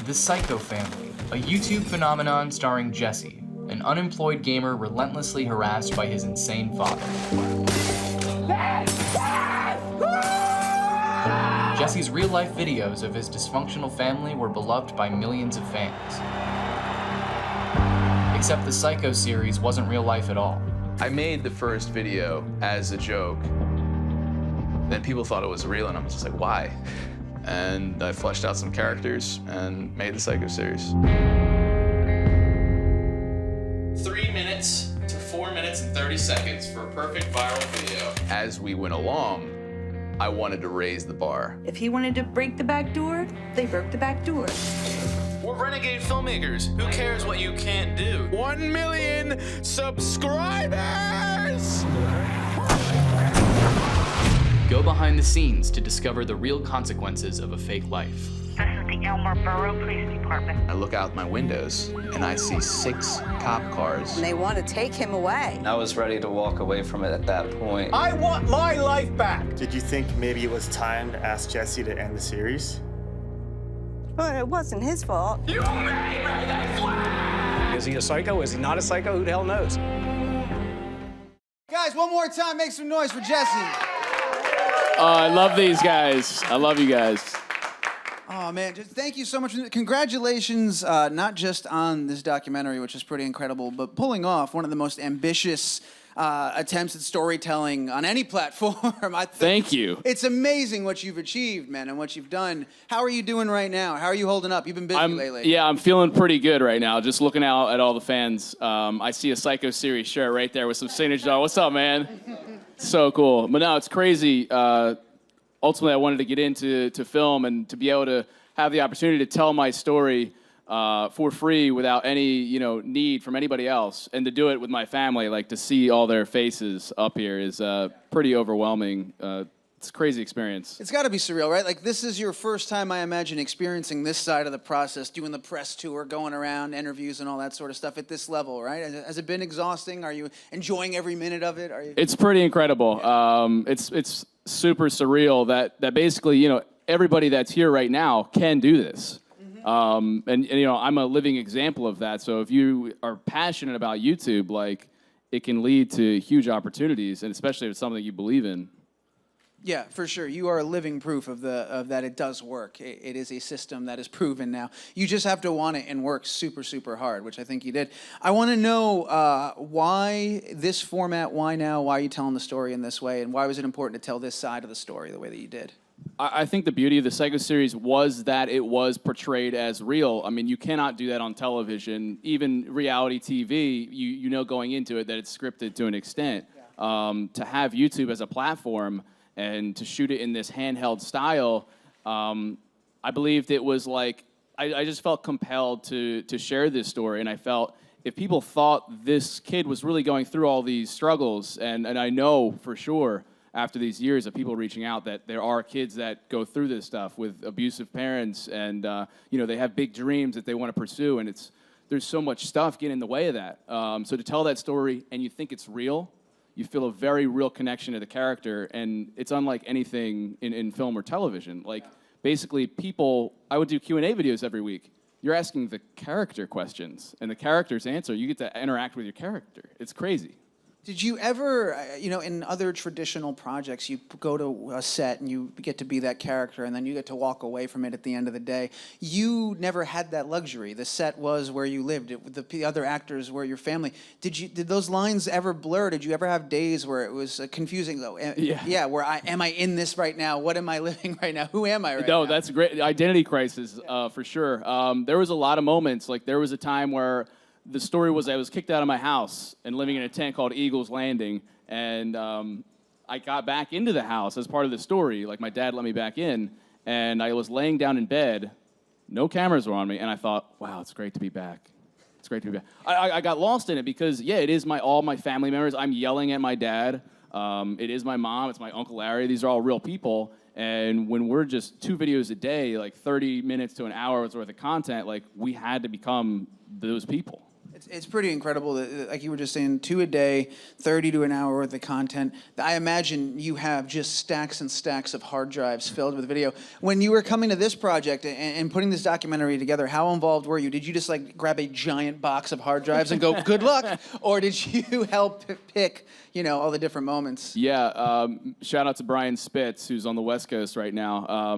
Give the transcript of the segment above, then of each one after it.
The Psycho Family, a YouTube phenomenon starring Jesse, an unemployed gamer relentlessly harassed by his insane father. Jesse's real-life videos of his dysfunctional family were beloved by millions of fans. Except the Psycho series wasn't real life at all. I made the first video as a joke. Then people thought it was real, and I'm just like, why? And I fleshed out some characters and made the Psycho series. 3 minutes to 4 minutes and 30 seconds for a perfect viral video. As we went along, I wanted to raise the bar. If he wanted to break the back door, they broke the back door. We're renegade filmmakers. Who cares what you can't do? 1 million subscribers! Go behind the scenes to discover the real consequences of a fake life. This is the Elmer Borough Police Department. I look out my windows and I see 6 cop cars. And they want to take him away. I was ready to walk away from it at that point. I want my life back! Did you think maybe it was time to ask Jesse to end the series? But it wasn't his fault. You made me this way! Is he a psycho? Is he not a psycho? Who the hell knows? Guys, one more time, make some noise for Jesse. I love these guys. I love you guys. Oh, man, just thank you so much. Congratulations, not just on this documentary, which is pretty incredible, but pulling off one of the most ambitious attempts at storytelling on any platform. Thank you. It's amazing what you've achieved, man, and what you've done. How are you doing right now? How are you holding up? You've been busy lately. Yeah, I'm feeling pretty good right now. Just looking out at all the fans. I see a Psycho series shirt right there with some signage on. What's up, man? So cool. But no, it's crazy. Ultimately, I wanted to get into film and to be able to have the opportunity to tell my story for free without any need from anybody else, and to do it with my family, like to see all their faces up here is pretty overwhelming. It's a crazy experience. It's got to be surreal, right? Like, this is your first time, I imagine, experiencing this side of the process, doing the press tour, going around, interviews, and all that sort of stuff at this level, right? Has it been exhausting? Are you enjoying every minute of it? It's pretty incredible. It's super surreal that basically, everybody that's here right now can do this. And I'm a living example of that. So if you are passionate about YouTube, like, it can lead to huge opportunities, and especially if it's something you believe in. Yeah, for sure. You are a living proof of that it does work. It is a system that is proven now. You just have to want it and work super, super hard, which I think you did. I want to know why this format, why now, why are you telling the story in this way, and why was it important to tell this side of the story the way that you did? I think the beauty of the Psycho series was that it was portrayed as real. I mean, you cannot do that on television. Even reality TV, you know going into it that it's scripted to an extent. Yeah. To have YouTube as a platform and to shoot it in this handheld style, I believed it was like, I just felt compelled to share this story, and I felt if people thought this kid was really going through all these struggles, and I know for sure after these years of people reaching out that there are kids that go through this stuff with abusive parents, and they have big dreams that they want to pursue, and there's so much stuff getting in the way of that. So to tell that story and you think it's real, you feel a very real connection to the character, and it's unlike anything in film or television. Like, basically, I would do Q&A videos every week. You're asking the character questions, and the characters answer. You get to interact with your character. It's crazy. Did you ever, in other traditional projects, you go to a set and you get to be that character and then you get to walk away from it at the end of the day. You never had that luxury. The set was where you lived. The other actors were your family. Did those lines ever blur? Did you ever have days where it was confusing, though? Yeah, where am I in this right now? What am I living right now? Who am I right now? No, that's great. Identity crisis, for sure. There was a lot of moments. Like, there was a time where the story was I was kicked out of my house and living in a tent called Eagles Landing, and I got back into the house as part of the story. Like, my dad let me back in, and I was laying down in bed, no cameras were on me, and I thought, wow, it's great to be back. It's great to be back. I got lost in it because, yeah, it is all my family members. I'm yelling at my dad. It is my mom. It's my Uncle Larry. These are all real people. And when we're just 2 videos a day, like 30 minutes to an hour worth of content, like, we had to become those people. It's pretty incredible that, like you were just saying, 2 a day, 30 to an hour worth of content. I imagine you have just stacks and stacks of hard drives filled with video. When you were coming to this project and putting this documentary together, how involved were you? Did you just like grab a giant box of hard drives and go, good luck? Or did you help pick, all the different moments? Yeah, shout out to Brian Spitz, who's on the West Coast right now.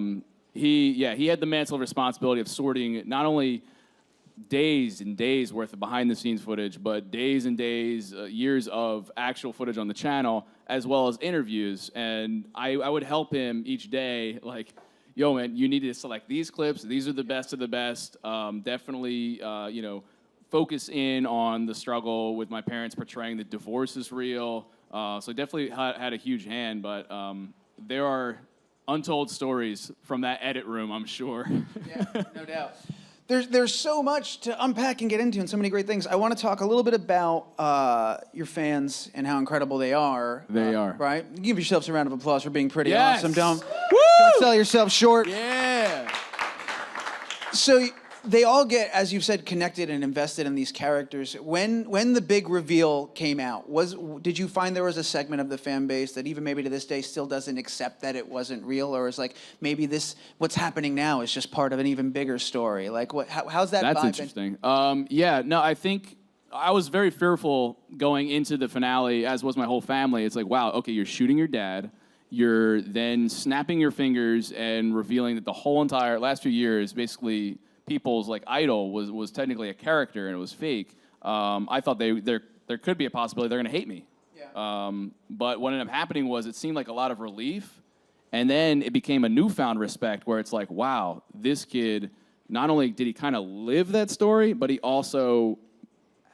He had the mantle of responsibility of sorting not only days and days worth of behind-the-scenes footage, but days and days, years of actual footage on the channel, as well as interviews. And I would help him each day, like, yo, man, you need to select these clips. These are the best of the best. Definitely, focus in on the struggle with my parents portraying the divorce is real. So definitely had a huge hand, but there are untold stories from that edit room, I'm sure. Yeah, no doubt. There's so much to unpack and get into and so many great things. I want to talk a little bit about your fans and how incredible they are. They are. Right? Give yourselves a round of applause for being pretty Yes! awesome. Don't Woo! sell yourself short. Yeah! So they all get, as you've said, connected and invested in these characters. When the big reveal came out, did you find there was a segment of the fan base that even maybe to this day still doesn't accept that it wasn't real, or is like maybe what's happening now is just part of an even bigger story? Like how's that? That's vibe interesting. I think I was very fearful going into the finale, as was my whole family. It's like, wow, okay, you're shooting your dad. You're then snapping your fingers and revealing that the whole entire last few years, basically, people's like idol was technically a character and it was fake. I thought there could be a possibility they're going to hate me. Yeah. But what ended up happening was it seemed like a lot of relief, and then it became a newfound respect where it's like, wow, this kid, not only did he kind of live that story, but he also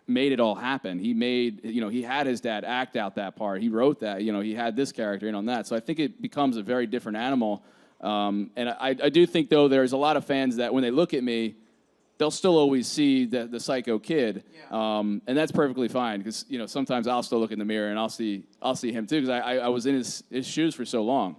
made it all happen. He made, he had his dad act out that part. He wrote that, he had this character in on that. So I think it becomes a very different animal. And I do think, though, there's a lot of fans that when they look at me, they'll still always see the psycho kid. Yeah. And that's perfectly fine because, sometimes I'll still look in the mirror and I'll see him, too, because I was in his shoes for so long.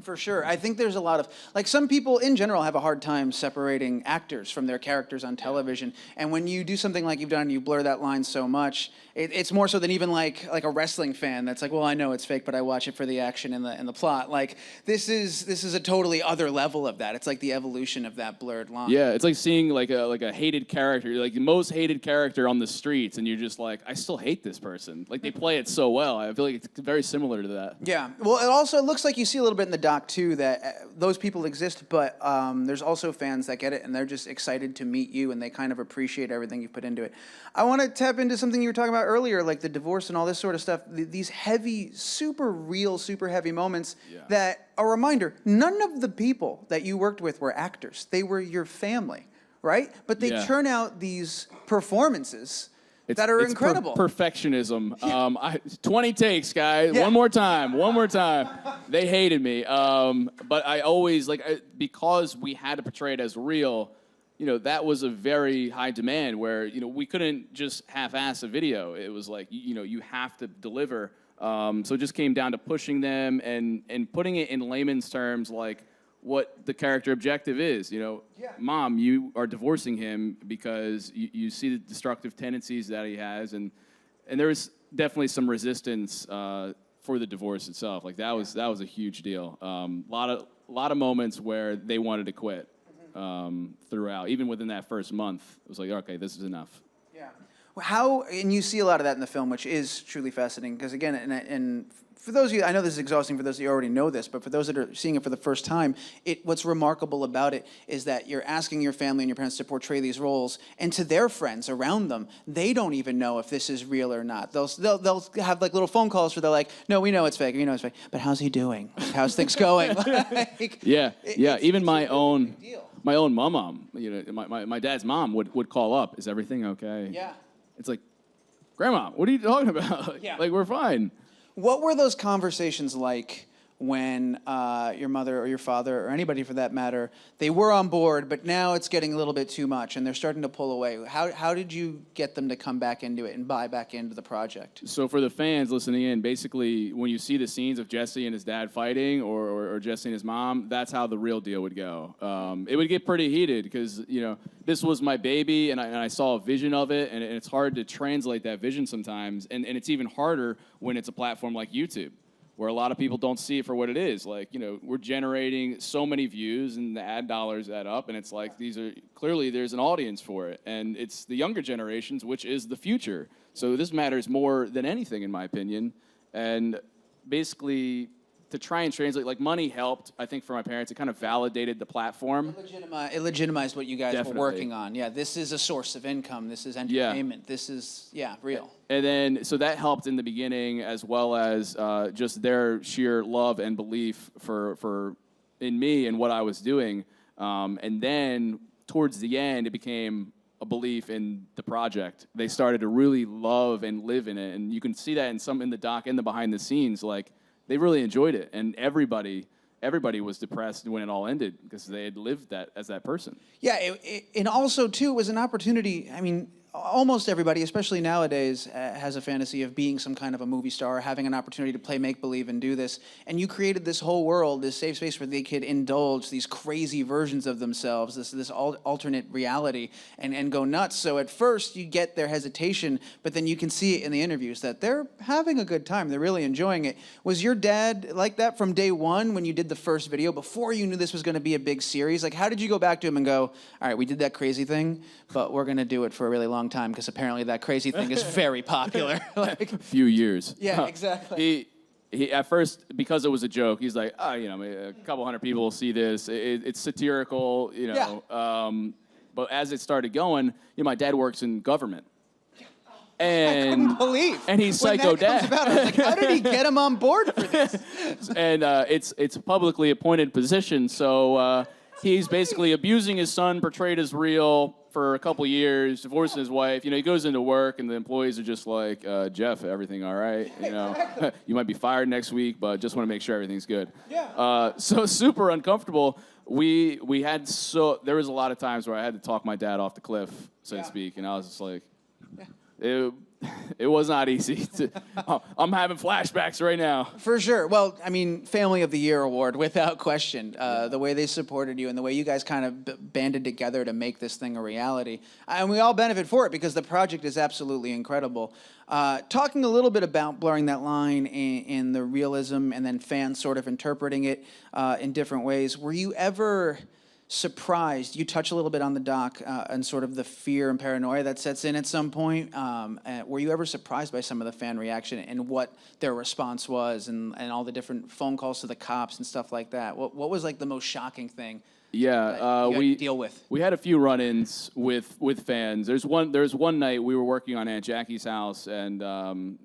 For sure. I think there's a lot of, like, some people in general have a hard time separating actors from their characters on television. And when you do something like you've done, you blur that line so much, it's more so than even like a wrestling fan that's like, well, I know it's fake, but I watch it for the action and the plot. Like, this is a totally other level of that. It's like the evolution of that blurred line. Yeah, it's like seeing like a hated character, like the most hated character on the streets, and you're just like, I still hate this person. Like, they play it so well. I feel like it's very similar to that. Yeah. Well, it also looks like you see a little bit in the doc too that those people exist, but there's also fans that get it and they're just excited to meet you and they kind of appreciate everything you put into it. I want to tap into something you were talking about earlier, like the divorce and all this sort of stuff. These heavy, super real, super heavy moments that, a reminder, none of the people that you worked with were actors. They were your family, right? But they churn out these performances that are incredible. Perfectionism. 20 takes, guys. Yeah. One more time. They hated me. But I always, because we had to portray it as real, that was a very high demand where, we couldn't just half-ass a video. It was like, you have to deliver. So it just came down to pushing them and putting it in layman's terms, like what the character objective is. Mom, you are divorcing him because you see the destructive tendencies that he has, and there was definitely some resistance for the divorce itself. Like that was a huge deal. A lot of moments where they wanted to quit throughout. Even within that first month, it was like, okay, this is enough. Yeah. Well, and you see a lot of that in the film, which is truly fascinating. Because again, and for those of you, I know this is exhausting for those of you who already know this, but for those that are seeing it for the first time, what's remarkable about it is that you're asking your family and your parents to portray these roles, and to their friends around them, they don't even know if this is real or not. They'll have like little phone calls where they're like, "No, we know it's fake. We know it's fake. But how's he doing? How's things going?" Even my own mom, my dad's mom would call up. Is everything okay? Yeah. It's like, Grandma, what are you talking about? Yeah. Like, we're fine. What were those conversations like when your mother or your father or anybody for that matter, they were on board, but now it's getting a little bit too much and they're starting to pull away. How did you get them to come back into it and buy back into the project? So for the fans listening in, basically when you see the scenes of Jesse and his dad fighting or Jesse and his mom, that's how the real deal would go. It would get pretty heated because, you know, this was my baby and I saw a vision of it, and it's hard to translate that vision sometimes. And it's even harder when it's a platform like YouTube, where a lot of people don't see it for what it is. Like, you know, we're generating so many views and the ad dollars add up, and it's like clearly there's an audience for it. And it's the younger generations, which is the future. So this matters more than anything, in my opinion. And basically, to try and translate, like, money helped, I think, for my parents. It kind of validated the platform. It legitimized what you guys Definitely. were working on. Yeah, this is a source of income. This is entertainment. This is, real. And then, so that helped in the beginning, as well as just their sheer love and belief in me and what I was doing. And then, towards the end, it became a belief in the project. They started to really love and live in it. And you can see that in the doc and the behind the scenes, like, they really enjoyed it, and everybody was depressed when it all ended because they had lived that as that person. Yeah, and also, too, it was an opportunity. I mean, almost everybody, especially nowadays, has a fantasy of being some kind of a movie star, having an opportunity to play make-believe and do this. And you created this whole world, this safe space where they could indulge these crazy versions of themselves, this alternate reality, and go nuts. So at first, you get their hesitation, but then you can see it in the interviews that they're having a good time. They're really enjoying it. Was your dad like that from day one when you did the first video, before you knew this was going to be a big series? Like, how did you go back to him and go, all right, we did that crazy thing, but we're going to do it for a really long time because apparently that crazy thing is very popular. Like, A few years. Yeah, exactly. He at first, because it was a joke, he's like, a couple hundred people will see this. It's satirical, you know. Yeah. But as it started going, my dad works in government. And I couldn't believe. And he's when psycho that comes dad. about, I was like, how did he get him on board for this? And it's a publicly appointed position, so he's basically abusing his son, portrayed as real, for a couple years, divorcing his wife. He goes into work, and the employees are just like, Jeff, everything all right? Exactly. You might be fired next week, but just want to make sure everything's good. Yeah. So super uncomfortable. There was a lot of times where I had to talk my dad off the cliff, so to speak, and I was just like, it was not easy. I'm having flashbacks right now. For sure. Well, I mean, Family of the Year award, without question. The way they supported you and the way you guys kind of banded together to make this thing a reality. And we all benefit for it because the project is absolutely incredible. Talking a little bit about blurring that line in the realism and then fans sort of interpreting it in different ways, were you ever surprised? You touch a little bit on the doc and sort of the fear and paranoia that sets in at some point. Were you ever surprised by some of the fan reaction and what their response was and all the different phone calls to the cops and stuff like that? What was like the most shocking thing? Yeah, you had to deal with. We had a few run-ins with fans. There's one night we were working on Aunt Jackie's house and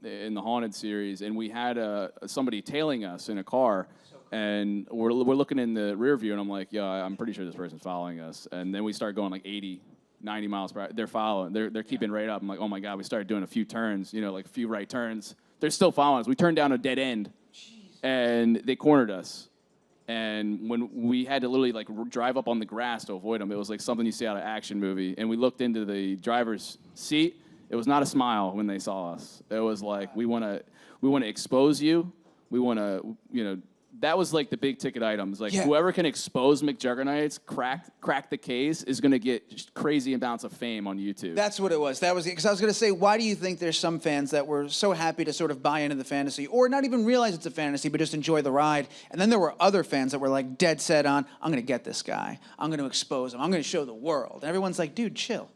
in the Haunted series, and we had somebody tailing us in a car. And we're looking in the rear view, and I'm like, yeah, I'm pretty sure this person's following us. And then we start going like 80, 90 miles per hour. They're following. They're keeping right up. I'm like, oh, my God. We started doing a few turns, like a few right turns. They're still following us. We turned down a dead end, and they cornered us. And when we had to literally like drive up on the grass to avoid them, it was like something you see out of an action movie. And we looked into the driver's seat. It was not a smile when they saw us. It was like, we want to expose you. We want to, that was like the big ticket items. Like whoever can expose McJuggerNuggets, crack the case, is going to get just crazy amounts of fame on YouTube. That's what it was. That was because I was going to say, why do you think there's some fans that were so happy to sort of buy into the fantasy, or not even realize it's a fantasy, but just enjoy the ride? And then there were other fans that were like dead set on, I'm going to get this guy. I'm going to expose him. I'm going to show the world. And everyone's like, dude, chill.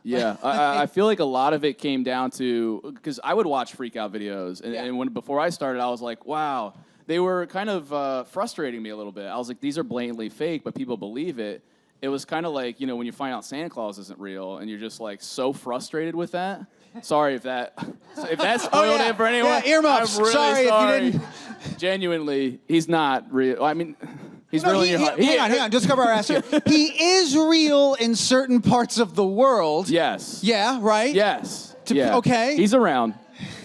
Yeah, I feel like a lot of it came down to, because I would watch Freakout videos, and before I started, I was like, wow. They were kind of frustrating me a little bit. I was like, these are blatantly fake, but people believe it. It was kind of like, when you find out Santa Claus isn't real, and you're just like so frustrated with that. Sorry if that spoiled it for anyone. Yeah, earmuffs. I'm really sorry if you didn't. Genuinely, he's not real. I mean, he's really in your heart. Hang on. Just cover our ass here. He is real in certain parts of the world. Yes. Yeah, right? Yes. Okay. He's around.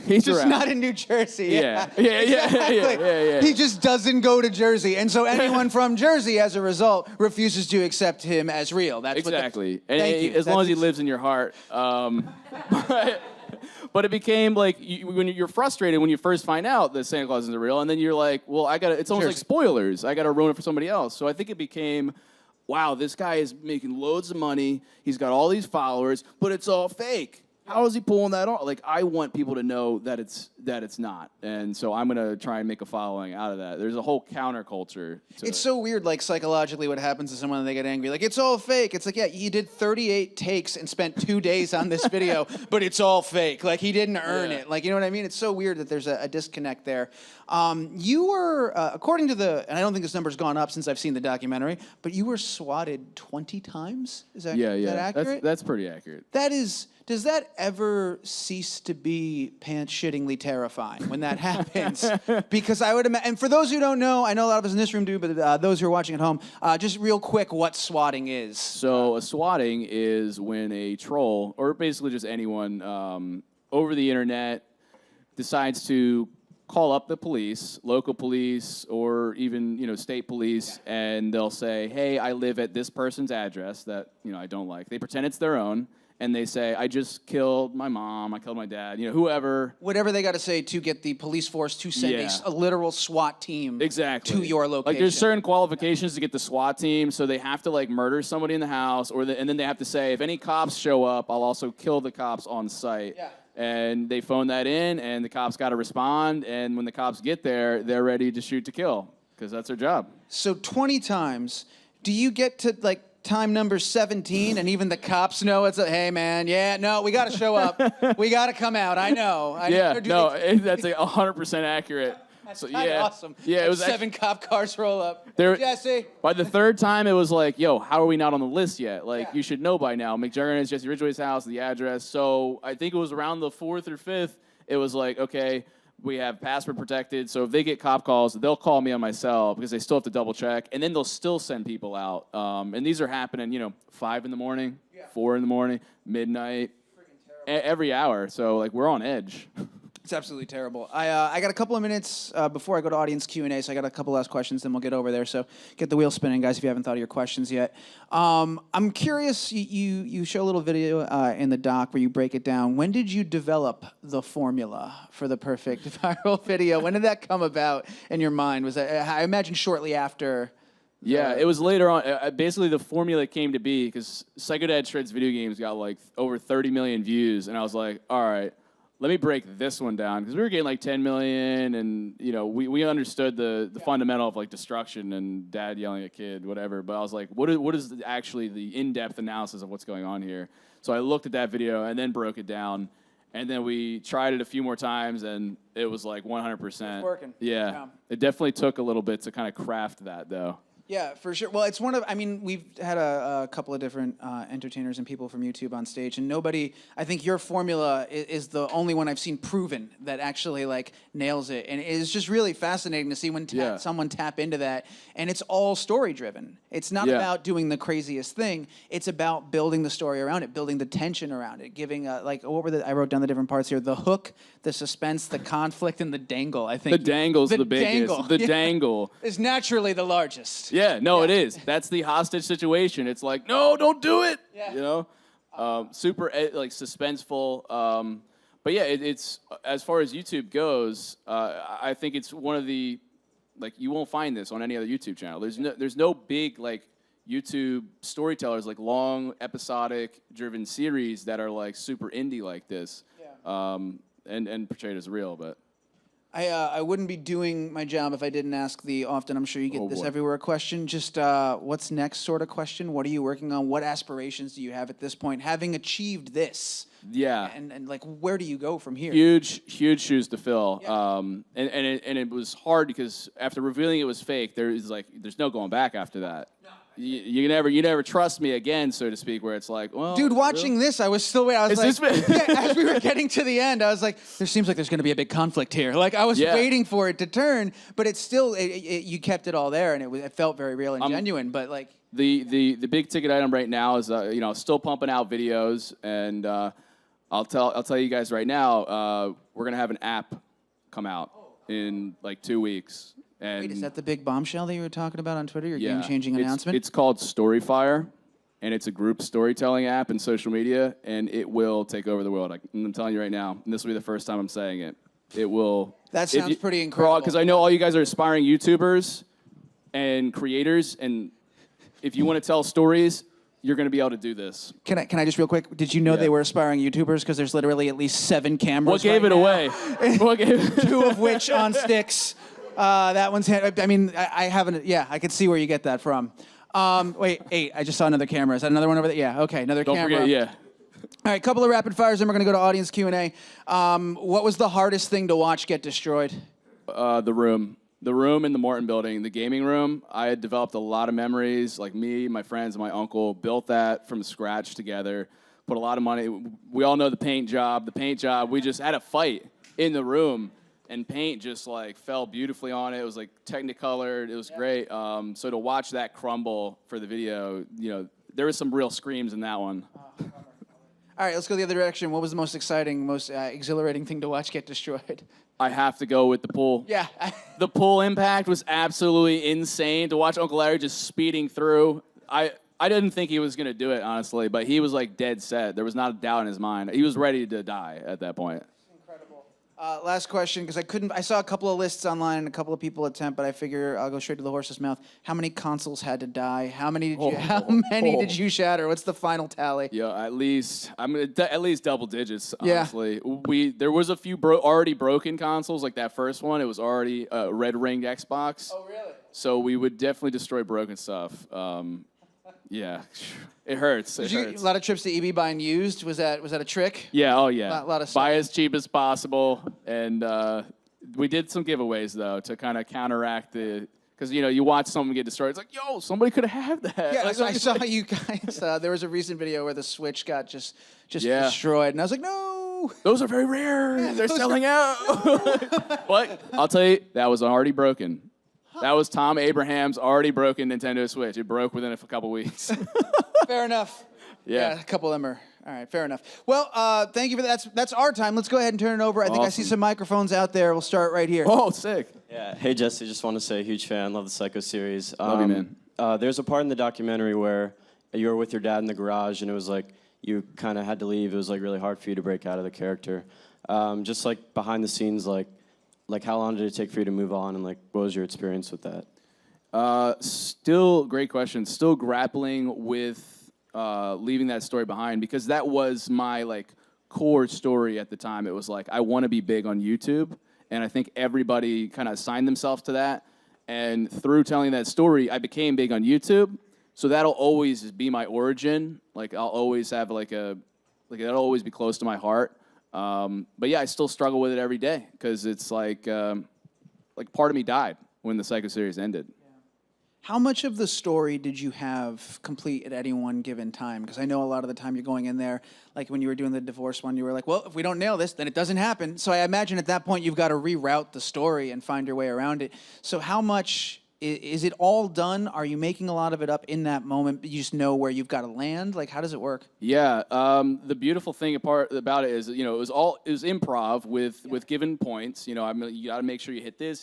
He's just around. not in New Jersey. Yeah. Yeah. He just doesn't go to Jersey, and so anyone from Jersey, as a result, refuses to accept him as real. That's Exactly. Thank you. As long as he lives in your heart. But it became like when you're frustrated when you first find out that Santa Claus isn't real, and then you're like, well, it's almost like spoilers. I got to ruin it for somebody else. So I think it became, wow, this guy is making loads of money. He's got all these followers, but it's all fake. How is he pulling that off? Like, I want people to know that it's not, and so I'm gonna try and make a following out of that. There's a whole counterculture. It's so weird, like psychologically, what happens to someone when they get angry. Like, it's all fake. It's like, yeah, you did 38 takes and spent 2 days on this video, but it's all fake. Like, he didn't earn it. Like, you know what I mean? It's so weird that there's a disconnect there. You were, according to and I don't think this number's gone up since I've seen the documentary, but you were swatted 20 times. Is that accurate? That's pretty accurate. That is. Does that ever cease to be pants-shittingly terrifying when that happens? Because I would imagine, and for those who don't know, I know a lot of us in this room do, but those who are watching at home, just real quick, what swatting is. So a swatting is when a troll, or basically just anyone over the internet, decides to call up the police, local police, or even state police, and they'll say, "Hey, I live at this person's address that I don't like." They pretend it's their own. And they say, I just killed my mom, I killed my dad, whoever. Whatever they got to say to get the police force to send a literal SWAT team to your location. Like, there's certain qualifications to get the SWAT team, so they have to, murder somebody in the house, and then they have to say, if any cops show up, I'll also kill the cops on site. Yeah. And they phone that in, and the cops got to respond, and when the cops get there, they're ready to shoot to kill, because that's their job. So 20 times, do you get to, time number 17, and even the cops know hey, man, we got to show up. We got to come out. I know. That's 100% accurate. That's awesome. Yeah, it was 7 cop cars roll up. Jesse. By the 3rd time, it was like, yo, how are we not on the list yet? You should know by now. McJuggerNuggets, Jesse Ridgway's house, the address. So I think it was around the 4th or 5th, it was like, okay, we have password protected, so if they get cop calls, they'll call me on my cell because they still have to double check, and then they'll still send people out. And these are happening, 5 in the morning, 4 in the morning, midnight, every hour. So we're on edge. It's absolutely terrible. I got a couple of minutes before I go to audience Q&A, so I got a couple last questions, then we'll get over there. So get the wheel spinning, guys, if you haven't thought of your questions yet. I'm curious, you show a little video in the doc where you break it down. When did you develop the formula for the perfect viral video? When did that come about in your mind? Was that, I imagine shortly after... Yeah, it was later on. Basically, the formula came to be because Psycho Dad Shreds video games got over 30 million views, and I was like, all right, let me break this one down, because we were getting 10 million, and we understood the fundamental of destruction and dad yelling at kid, whatever. But I was like, what is actually the in-depth analysis of what's going on here? So I looked at that video and then broke it down, and then we tried it a few more times, and it was 100%. It's working. Yeah, it definitely took a little bit to kind of craft that, though. Yeah, for sure. Well, it's one of, we've had a couple of different entertainers and people from YouTube on stage, and I think your formula is the only one I've seen proven that actually nails it. And it's just really fascinating to see when someone tap into that. And it's all story driven. It's not about doing the craziest thing. It's about building the story around it, building the tension around it, giving I wrote down the different parts here: the hook, the suspense, the conflict, and the dangle. I think the dangle's the biggest. Dangle. The dangle is naturally the largest. Yeah, no, it is. That's the hostage situation. It's no, don't do it. Yeah. Super suspenseful. But yeah, it's as far as YouTube goes, I think it's one of the you won't find this on any other YouTube channel. There's no big YouTube storytellers long episodic driven series that are super indie like this. Yeah. And portrayed as real, but. I wouldn't be doing my job if I didn't ask the often, I'm sure you get this everywhere, question. Just what's next sort of question. What are you working on? What aspirations do you have at this point? Having achieved this. Yeah. And where do you go from here? Huge shoes to fill. Yeah. And it was hard because after revealing it was fake, there's no going back after that. No. You never trust me again, so to speak, where it's well... Dude, watching this, I was still waiting. I was as we were getting to the end, I was there seems like there's going to be a big conflict here. I was waiting for it to turn, but it's still, you kept it all there, and it felt very real and genuine, but The big ticket item right now is, still pumping out videos, and I'll tell you guys right now, we're gonna have an app come out in like 2 weeks. And Wait, is that the big bombshell that you were talking about on Twitter? Your yeah, game-changing announcement? It's called Storyfire, and it's a group storytelling app and social media, and it will take over the world. I'm telling you right now, and this will be the first time I'm saying it. It will. That sounds pretty incredible. Because I know all you guys are aspiring YouTubers and creators, and if you want to tell stories, you're going to be able to do this. Can I just real quick? Did you know they were aspiring YouTubers? Because there's literally at least 7 cameras. What gave right it now. away? What gave 2 of which on sticks. That one's. I mean, I haven't. Yeah, I could see where you get that from. Wait, 8. I just saw another camera. Is that another one over there? Yeah. Okay, another Don't camera. forget, yeah. All right, couple of rapid fires, then we're going to go to audience Q&A. What was the hardest thing to watch get destroyed? The room. The room in the Morton building, the gaming room, I had developed a lot of memories. Like me, my friends, and my uncle built that from scratch together, put a lot of money. We all know the paint job. The paint job, we just had a fight in the room, and paint just like fell beautifully on it. It was like technicolored. It was great. So to watch that crumble for the video, you know, there was some real screams in that one. All right, let's go the other direction. What was the most exciting, most exhilarating thing to watch get destroyed? I have to go with the pool. Yeah. The pool impact was absolutely insane. To watch Uncle Larry just speeding through. I didn't think he was going to do it, honestly, but he was like dead set. There was not a doubt in his mind. He was ready to die at that point. Incredible. Last question, because I saw a couple of lists online and a couple of people attempt, but I figure I'll go straight to the horse's mouth. How many consoles had to die? How many did you shatter? What's the final tally? Yeah, at least double digits. Honestly, there was a few already broken consoles, like that first one. It was already a red ringed Xbox. Oh, really? So we would definitely destroy broken stuff. Yeah, it hurts. A lot of trips to EB buying used. Was that a trick? Yeah. Oh, yeah. Lot of Buy stuff. as cheap as possible, and we did some giveaways though to kind of counteract the. Because, you know, you watch someone get destroyed, it's like, yo, somebody could have had that. Yeah, like, I saw you guys. There was a recent video where the Switch got just destroyed, and I was like, no. Those are very rare. They're selling out. But I'll tell you, that was already broken. That was Tom Abraham's already broken Nintendo Switch. It broke within a couple weeks. Fair enough. Yeah. A couple of them are. All right, fair enough. Well, thank you for that. That's our time. Let's go ahead and turn it over. I think I see some microphones out there. We'll start right here. Oh, sick. Yeah. Hey, Jesse. Just want to say, huge fan. Love the Psycho series. Love you, man. There's a part in the documentary where you were with your dad in the garage, and it was like you kind of had to leave. It was like really hard for you to break out of the character. Just like behind the scenes, like how long did it take for you to move on, and like what was your experience with that? Still, great question. Still grappling with leaving that story behind, because that was my like core story at the time. It was like, I want to be big on YouTube, and I think everybody kind of assigned themselves to that. And through telling that story, I became big on YouTube. So that'll always be my origin. Like I'll always have that'll always be close to my heart. But yeah, I still struggle with it every day, because it's like part of me died when the Psycho series ended. How much of the story did you have complete at any one given time? Because I know a lot of the time you're going in there, like when you were doing the divorce one, you were like, well, if we don't nail this, then it doesn't happen. So I imagine at that point you've got to reroute the story and find your way around it. So how much, is it all done? Are you making a lot of it up in that moment, but you just know where you've got to land? Like, how does it work? Yeah, the beautiful thing about it is, you know, it was improv with given points. You know, you got to make sure you hit this.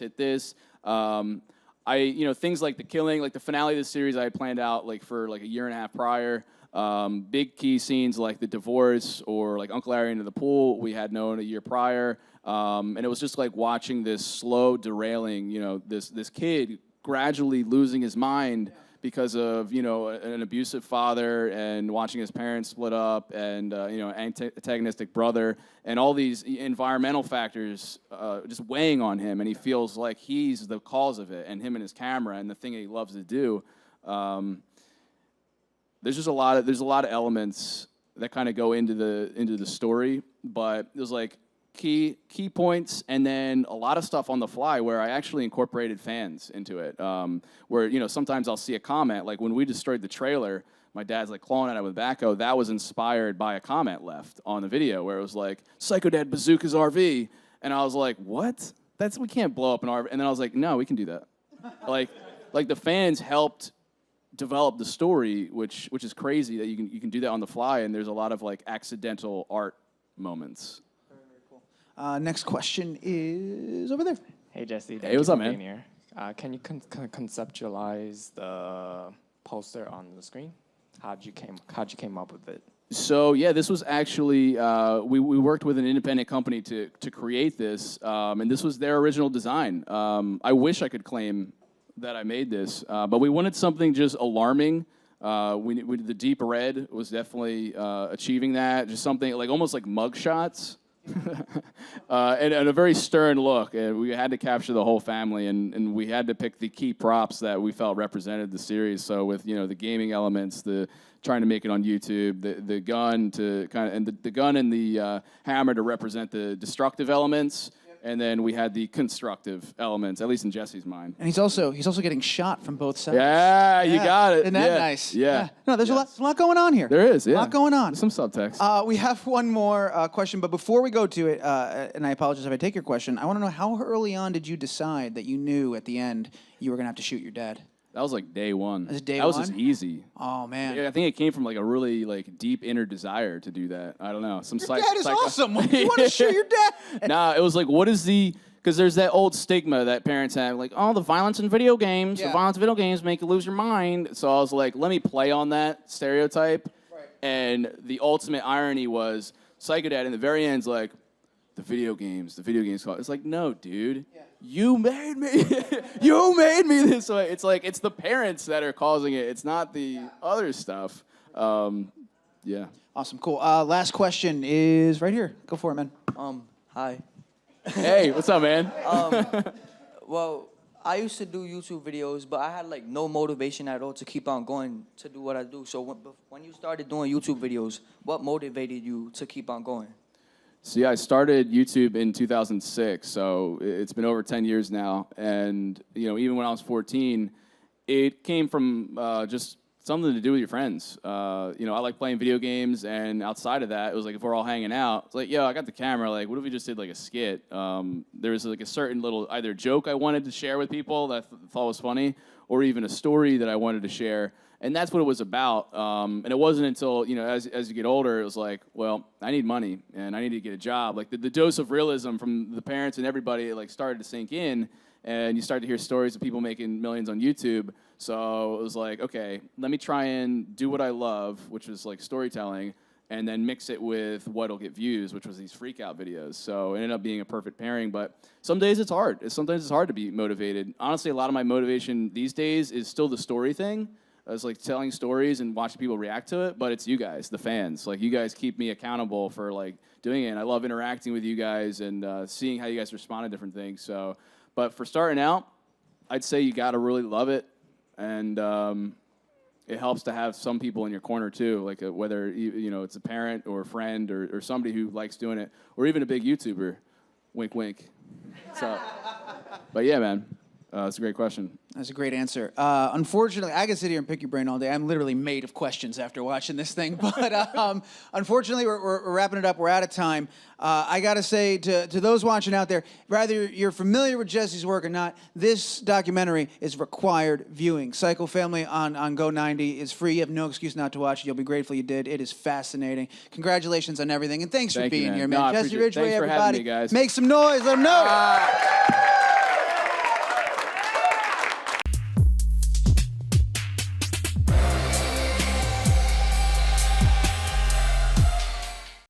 Things like the killing, like the finale of the series, I had planned out like for like a year and a half prior. Big key scenes like the divorce or like Uncle Larry into the pool, we had known a year prior. And it was just like watching this slow derailing, you know, this kid gradually losing his mind because of, you know, an abusive father, and watching his parents split up, and, antagonistic brother, and all these environmental factors just weighing on him, and he feels like he's the cause of it, and him and his camera and the thing that he loves to do. There's a lot of elements that kind of go into the story, but there's like key points, and then a lot of stuff on the fly where I actually incorporated fans into it. Where, you know, sometimes I'll see a comment, like when we destroyed the trailer, my dad's like clawing at it with backhoe. That was inspired by a comment left on the video where it was like, Psycho Dad bazookas RV, and I was like, what? We can't blow up an RV. And then I was like, no, we can do that. like the fans helped develop the story, which is crazy that you can do that on the fly, and there's a lot of like accidental art moments. Next question is over there. Hey Jesse, Hey, what's up, man? being here. Can you conceptualize the poster on the screen? How'd you came up with it? So yeah, this was actually we worked with an independent company to create this, and this was their original design. I wish I could claim that I made this, but we wanted something just alarming. The deep red was definitely achieving that. Just something like almost like mug shots. And a very stern look, and we had to capture the whole family, and we had to pick the key props that we felt represented the series. So with the gaming elements, the trying to make it on YouTube, the gun to kind of, and the gun and the hammer to represent the destructive elements, and then we had the constructive elements, at least in Jesse's mind. And he's also getting shot from both sides. Yeah, you got it. Isn't that Yeah. nice? Yeah. No, there's a lot going on here. There is, yeah. A lot going on. There's some subtext. We have one more question, but before we go to it, and I apologize if I take your question, I want to know how early on did you decide that you knew at the end you were going to have to shoot your dad? That was like day one. That was day That was one? just easy. Oh, man. Yeah, I think it came from like a really like deep inner desire to do that. I don't know. Your dad is awesome. Why do you want to shoot your dad? Nah, it was like, what is the... Because there's that old stigma that parents have, like, oh, the violence in video games, the violence in video games make you lose your mind. So I was like, let me play on that stereotype. Right. And the ultimate irony was, Psycho Dad in the very end's like, the video games call. It's like, no, dude, you made me, you made me this way. It's like, it's the parents that are causing it. It's not the other stuff. Yeah. Awesome, cool. Last question is right here. Go for it, man. Hi. Hey, what's up, man? Well, I used to do YouTube videos, but I had like no motivation at all to keep on going to do what I do. So when you started doing YouTube videos, what motivated you to keep on going? So yeah, I started YouTube in 2006, so it's been over 10 years now. And even when I was 14, it came from just something to do with your friends. I like playing video games, and outside of that, it was like if we're all hanging out, it's like, yo, I got the camera. Like, what if we just did like a skit? There was like a certain little either joke I wanted to share with people that I thought was funny, or even a story that I wanted to share. And that's what it was about. And it wasn't until, as you get older, it was like, well, I need money and I need to get a job. Like the dose of realism from the parents and everybody, it like started to sink in, and you start to hear stories of people making millions on YouTube. So it was like, okay, let me try and do what I love, which was like storytelling, and then mix it with what'll get views, which was these Freakout videos. So it ended up being a perfect pairing, but some days it's hard. Sometimes it's hard to be motivated. Honestly, a lot of my motivation these days is still the story thing. It's like telling stories and watching people react to it, but it's you guys, the fans. Like, you guys keep me accountable for like doing it, and I love interacting with you guys and seeing how you guys respond to different things. So, but for starting out, I'd say you gotta really love it, and it helps to have some people in your corner too, like whether it's a parent or a friend or somebody who likes doing it, or even a big YouTuber. Wink, wink. So, but yeah, man. That's a great question. That's a great answer. Unfortunately, I could sit here and pick your brain all day. I'm literally made of questions after watching this thing. But unfortunately, we're wrapping it up. We're out of time. I got to say to those watching out there, whether you're familiar with Jesse's work or not, this documentary is required viewing. Psycho Family on Go90 is free. You have no excuse not to watch it. You'll be grateful you did. It is fascinating. Congratulations on everything. And thanks for being here, man. No, Jesse Ridgway, Thanks for everybody. having me, guys. Make some noise. Let them know.